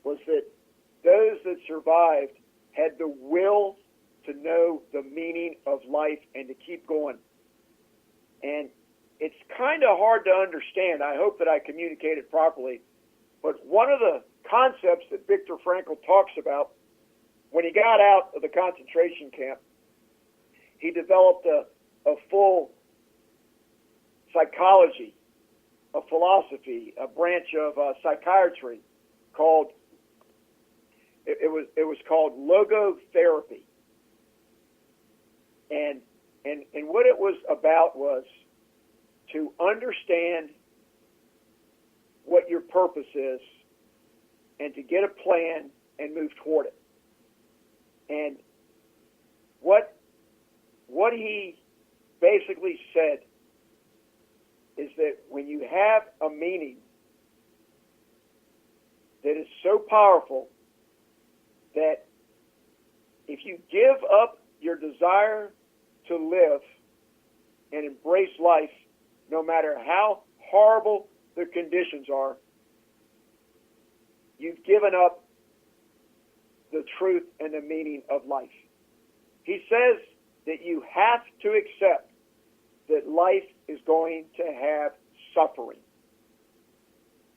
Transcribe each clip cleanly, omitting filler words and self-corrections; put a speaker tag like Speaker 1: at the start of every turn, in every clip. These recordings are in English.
Speaker 1: was that those that survived had the will to know the meaning of life and to keep going. And it's kind of hard to understand. I hope that I communicated properly. But one of the concepts that Viktor Frankl talks about, when he got out of the concentration camp, he developed a full psychology, a philosophy, a branch of psychiatry called, it was called logotherapy. And what it was about was to understand what your purpose is and to get a plan and move toward it. And what he basically said is that when you have a meaning that is so powerful that if you give up your desire to live and embrace life, no matter how horrible the conditions are, you've given up the truth and the meaning of life. He says that you have to accept that life is going to have suffering.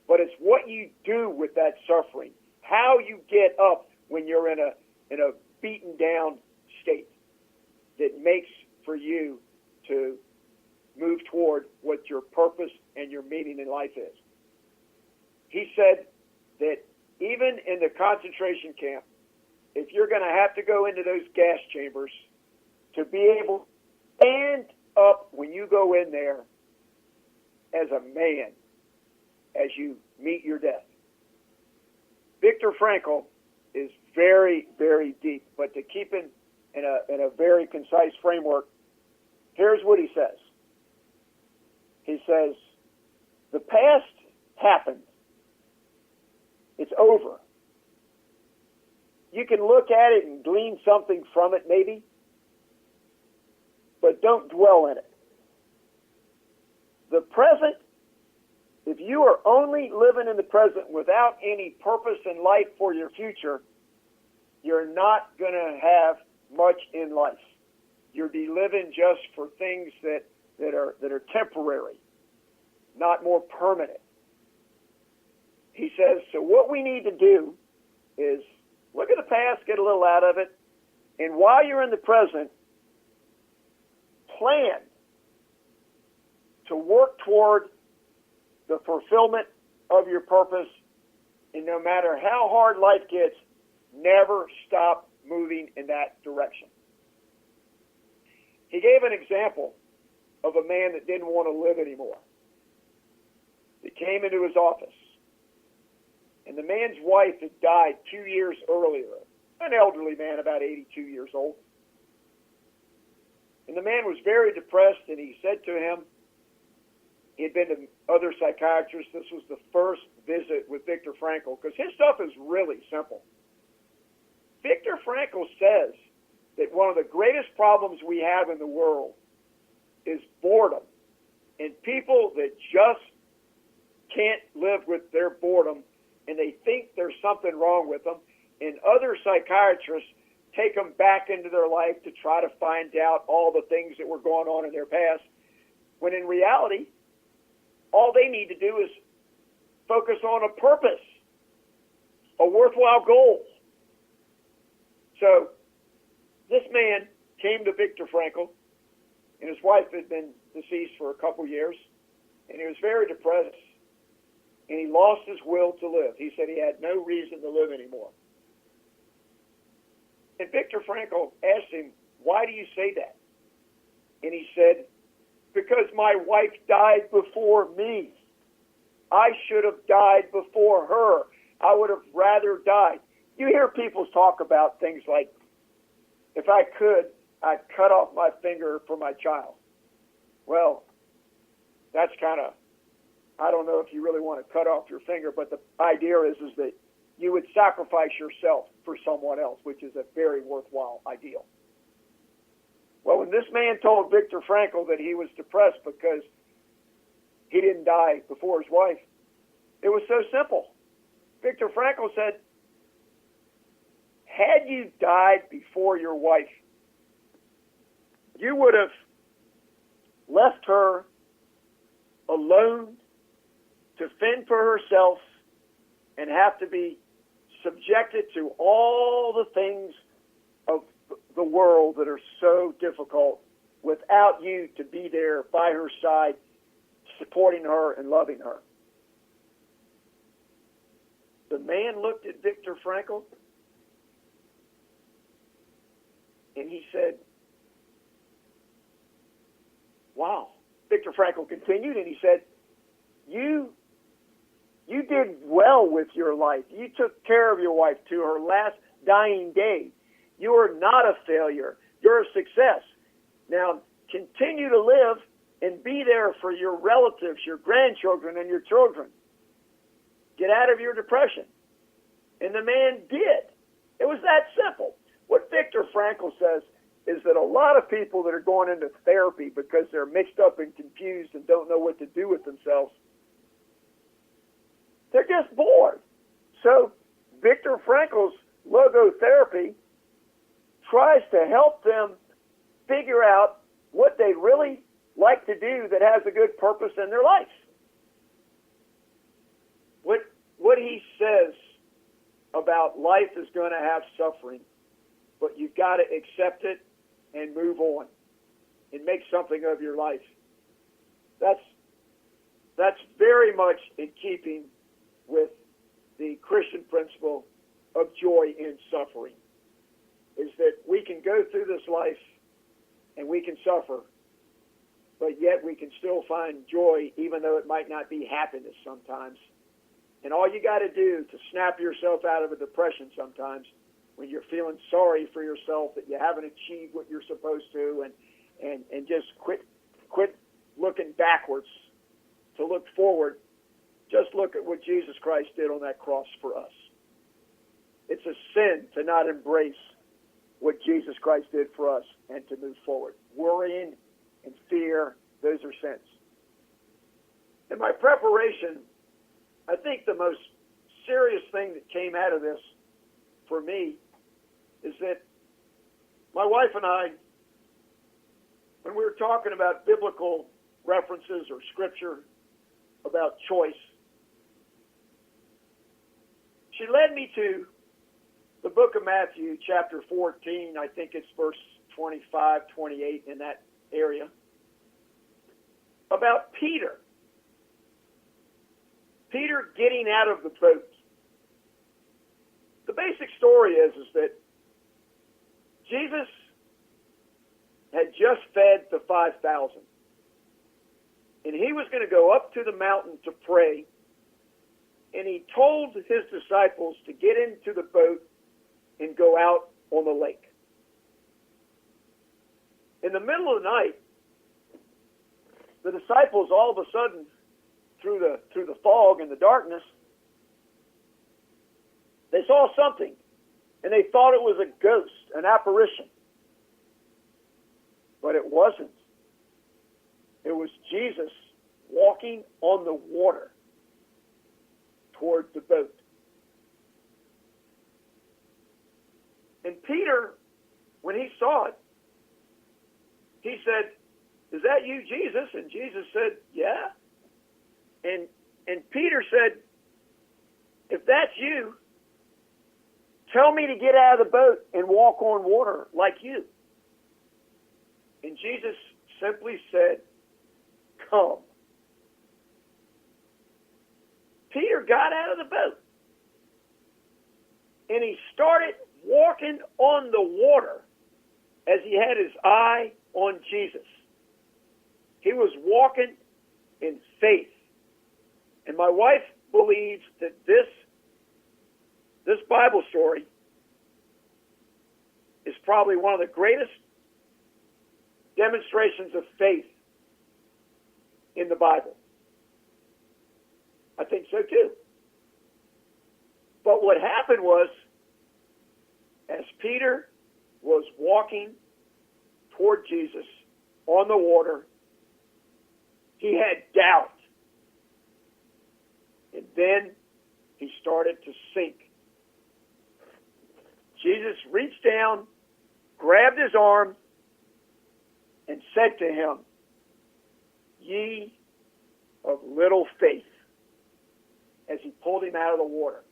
Speaker 1: But it's what you do with that suffering, how you get up when you're in a beaten down state, that makes for you to move toward what your purpose and your meaning in life is. He said that even in the concentration camp, if you're going to have to go into those gas chambers, to be able to stand up when you go in there as a man, as you meet your death. Viktor Frankl is very, very deep, but to keep in a very concise framework, here's what he says. He says, the past happened. It's over. You can look at it and glean something from it, maybe, but don't dwell in it. The present, if you are only living in the present without any purpose in life for your future, you're not going to have much in life. You'll be living just for things that are temporary, not more permanent. He says, so what we need to do is look at the past, get a little out of it, and while you're in the present, plan to work toward the fulfillment of your purpose, and no matter how hard life gets, never stop moving in that direction. He gave an example of a man that didn't want to live anymore. He came into his office, and the man's wife had died 2 years earlier, an elderly man, about 82 years old. And the man was very depressed, and he said to him, he had been to other psychiatrists. This was the first visit with Viktor Frankl, because his stuff is really simple. Viktor Frankl says that one of the greatest problems we have in the world is boredom, and people that just can't live with their boredom, and they think there's something wrong with them, and other psychiatrists take them back into their life to try to find out all the things that were going on in their past, when in reality, all they need to do is focus on a purpose, a worthwhile goal. So this man came to Viktor Frankl, and his wife had been deceased for a couple years, and he was very depressed, and he lost his will to live. He said he had no reason to live anymore. And Viktor Frankl asked him, why do you say that? And he said, because my wife died before me. I should have died before her. I would have rather died. You hear people talk about things like, if I could, I'd cut off my finger for my child. Well, that's kind of, I don't know if you really want to cut off your finger, but the idea is that you would sacrifice yourself for someone else, which is a very worthwhile ideal. Well, when this man told Viktor Frankl that he was depressed because he didn't die before his wife, it was so simple. Viktor Frankl said, had you died before your wife, you would have left her alone to fend for herself and have to be subjected to all the things of the world that are so difficult without you to be there by her side, supporting her and loving her. The man looked at Viktor Frankl and he said, wow. Viktor Frankl continued and he said, you did well with your life. You took care of your wife to her last dying day. You are not a failure. You're a success. Now, continue to live and be there for your relatives, your grandchildren, and your children. Get out of your depression. And the man did. It was that simple. What Viktor Frankl says is that a lot of people that are going into therapy because they're mixed up and confused and don't know what to do with themselves, they're just bored. So Viktor Frankl's logotherapy tries to help them figure out what they really like to do that has a good purpose in their life. What he says about life is going to have suffering, but you've got to accept it and move on and make something of your life. That's very much in keeping with the Christian principle of joy in suffering, is that we can go through this life and we can suffer, but yet we can still find joy even though it might not be happiness sometimes. And all you got to do to snap yourself out of a depression sometimes when you're feeling sorry for yourself that you haven't achieved what you're supposed to, and just quit looking backwards to look forward. Just look at what Jesus Christ did on that cross for us. It's a sin to not embrace what Jesus Christ did for us and to move forward. Worrying and fear, those are sins. In my preparation, I think the most serious thing that came out of this for me is that my wife and I, when we were talking about biblical references or scripture about choice, she led me to the book of Matthew, chapter 14, I think it's verse 25, 28, in that area, about Peter. Peter getting out of the boat. The basic story is that Jesus had just fed the 5,000. And he was going to go up to the mountain to pray. And he told his disciples to get into the boat and go out on the lake. In the middle of the night, the disciples all of a sudden, through the fog and the darkness, they saw something, and they thought it was a ghost, an apparition. But it wasn't. It was Jesus walking on the water toward the boat. And Peter, when he saw it, he said, "Is that you, Jesus?" And Jesus said, "Yeah." And Peter said, "If that's you, tell me to get out of the boat and walk on water like you." And Jesus simply said, "Come." Peter got out of the boat and he started walking on the water as he had his eye on Jesus. He was walking in faith. And my wife believes that this Bible story is probably one of the greatest demonstrations of faith in the Bible. I think so too. But what happened was, as Peter was walking toward Jesus on the water, he had doubt. And then he started to sink. Jesus reached down, grabbed his arm, and said to him, "Ye of little faith," as he pulled him out of the water.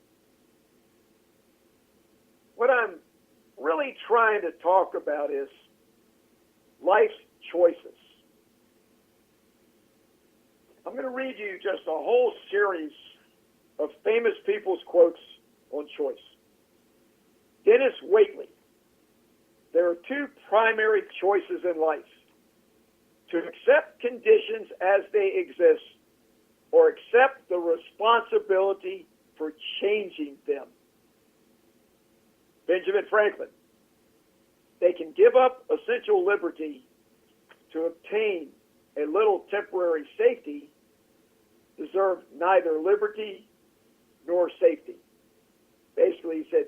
Speaker 1: What I'm really trying to talk about is life's choices. I'm going to read you just a whole series of famous people's quotes on choice. Dennis Waitley: there are two primary choices in life: to accept conditions as they exist, or accept the responsibility for changing them. Benjamin Franklin: they can give up essential liberty to obtain a little temporary safety, deserve neither liberty nor safety. Basically, he said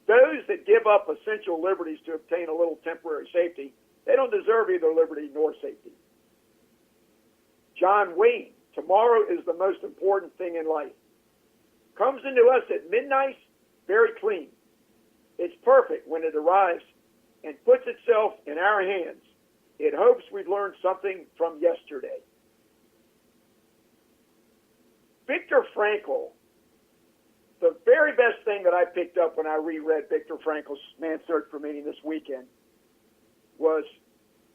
Speaker 1: those that give up essential liberties to obtain a little temporary safety, they don't deserve either liberty nor safety. John Wayne: tomorrow is the most important thing in life. Comes into us at midnight, very clean. It's perfect when it arrives and puts itself in our hands. It hopes we've learned something from yesterday. Viktor Frankl: the very best thing that I picked up when I reread Viktor Frankl's Man's Search for Meaning this weekend was,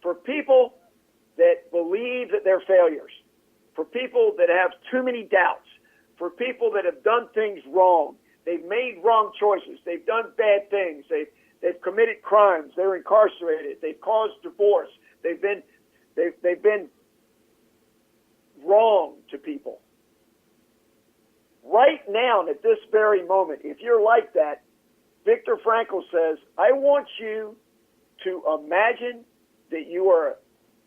Speaker 1: for people that believe that they're failures, for people that have too many doubts, for people that have done things wrong, they've made wrong choices, they've done bad things, they've committed crimes, they're incarcerated, they've caused divorce, they've been wrong to people. Right now, at this very moment, if you're like that, Viktor Frankl says, I want you to imagine that you are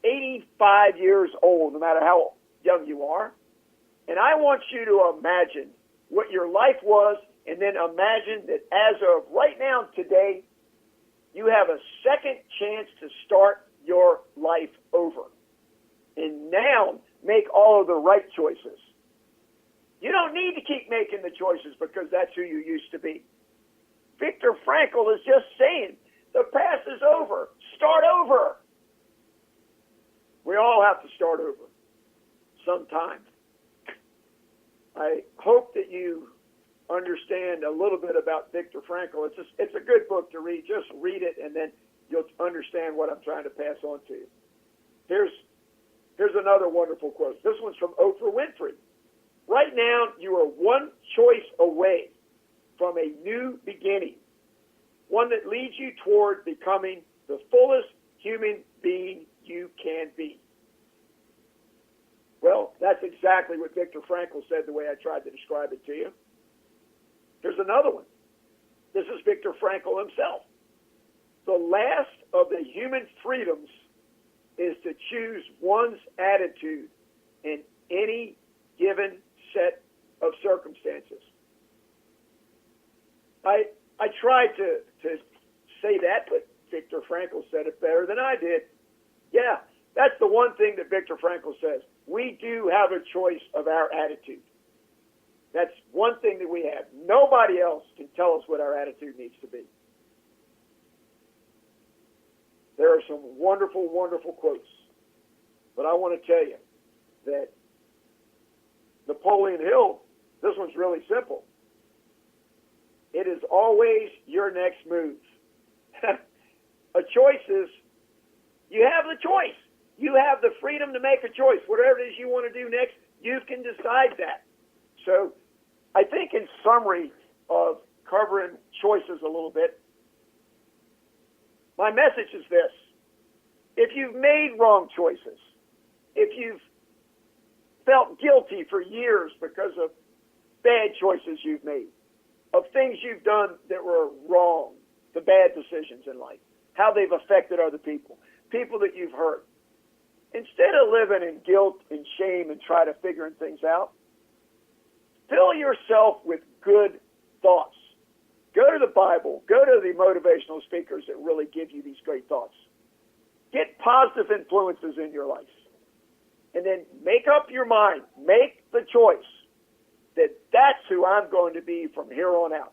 Speaker 1: 85 years old, no matter how young you are, and I want you to imagine what your life was, and then imagine that as of right now, today, you have a second chance to start your life over. And now, make all of the right choices. You don't need to keep making the choices because that's who you used to be. Viktor Frankl is just saying, the past is over. Start over. We all have to start over sometime. I hope that you understand a little bit about Viktor Frankl. It's a good book to read. Just read it, and then you'll understand what I'm trying to pass on to you. Here's another wonderful quote. This one's from Oprah Winfrey. Right now, you are one choice away from a new beginning, one that leads you toward becoming the fullest human being you can be. Well, that's exactly what Viktor Frankl said, the way I tried to describe it to you. Here's another one. This is Viktor Frankl himself. The last of the human freedoms is to choose one's attitude in any given set of circumstances. I tried to say that, but Viktor Frankl said it better than I did. Yeah, that's the one thing that Viktor Frankl says. We do have a choice of our attitude. That's one thing that we have. Nobody else can tell us what our attitude needs to be. There are some wonderful, wonderful quotes. But I want to tell you that Napoleon Hill, this one's really simple. It is always your next move. A choice is, you have the choice. You have the freedom to make a choice. Whatever it is you want to do next, you can decide that. So I think in summary of covering choices a little bit, my message is this. If you've made wrong choices, if you've felt guilty for years because of bad choices you've made, of things you've done that were wrong, the bad decisions in life, how they've affected other people, people that you've hurt, instead of living in guilt and shame and try to figuring things out, fill yourself with good thoughts. Go to the Bible. Go to the motivational speakers that really give you these great thoughts. Get positive influences in your life. And then make up your mind. Make the choice that that's who I'm going to be from here on out.